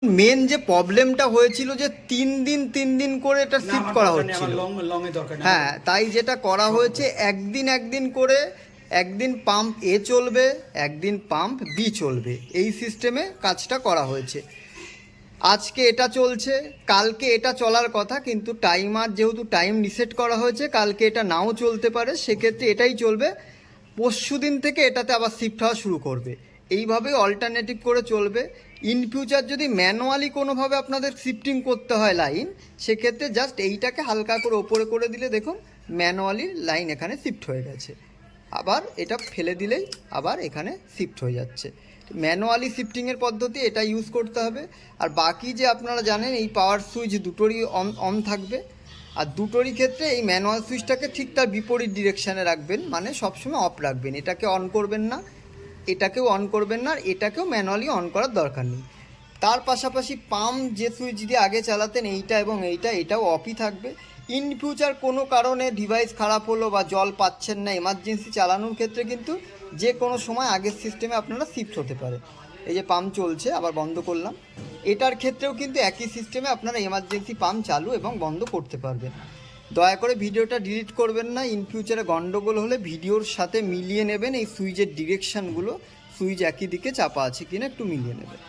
Main যে প্রবলেমটা হয়েছিল যে 3 দিন করে এটা শিফট করা হচ্ছিল। হ্যাঁ, তাই যেটা করা হয়েছে একদিন করে, একদিন পাম্প এ চলবে, একদিন পাম্প বি চলবে, এই সিস্টেমে কাজটা করা হয়েছে। আজকে এটা চলছে, কালকে এটা চলার কথা, কিন্তু টাইমার যেহেতু টাইম রিসেট করা হয়েছে, কালকে এটা নাও চলতে পারে, সেক্ষেত্রে এটাই চলবে। পরশু দিন থেকে এটাতে আবার শিফট হওয়া শুরু করবে। এইভাবে অল্টারনেটিভ করে চলবে। ইন ফিউচার যদি ম্যানুয়ালি কোনোভাবে আপনাদের শিফটিং করতে হয় লাইন, সেক্ষেত্রে জাস্ট এইটাকে হালকা করে ওপরে করে দিলে দেখুন ম্যানুয়ালি লাইন এখানে শিফট হয়ে গেছে। আবার এটা ফেলে দিলেই আবার এখানে শিফট হয়ে যাচ্ছে। ম্যানুয়ালি শিফটিংয়ের পদ্ধতি এটা ইউজ করতে হবে। আর বাকি যে আপনারা জানেন এই পাওয়ার সুইচ দুটোরই অন থাকবে, আর দুটোরই ক্ষেত্রে এই ম্যানুয়াল সুইচটাকে ঠিক তার বিপরীত ডিরেকশানে রাখবেন, মানে সবসময় অফ রাখবেন। এটাকে অন করবেন না, এটাকেও অন করবেন না, আর এটাকেও ম্যানুয়ালি অন করার দরকার নেই। তার পাশাপাশি পাম্প যে সুইচ দিয়ে আগে চালাতেন এইটা এবং এটাও অফই থাকবে। ইন ফিউচার কোনো কারণে ডিভাইস খারাপ হলো বা জল পাচ্ছেন না, এমার্জেন্সি চালানোর ক্ষেত্রে কিন্তু যে কোনো সময় আগের সিস্টেমে আপনারা শিফট হতে পারে। এই যে পাম্প চলছে, আবার বন্ধ করলাম, এটার ক্ষেত্রেও কিন্তু একই সিস্টেমে আপনারা এমার্জেন্সি পাম্প চালু এবং বন্ধ করতে পারবেন। দয়া করে ভিডিওটা ডিলিট করবেন না। ইন ফিউচারে গন্ডগোল হলে ভিডিওর সাথে মিলিয়ে নেবেন এই সুইচের ডিরেকশানগুলো, সুইচ একই দিকে চাপা আছে কিনা একটু মিলিয়ে নেবেন।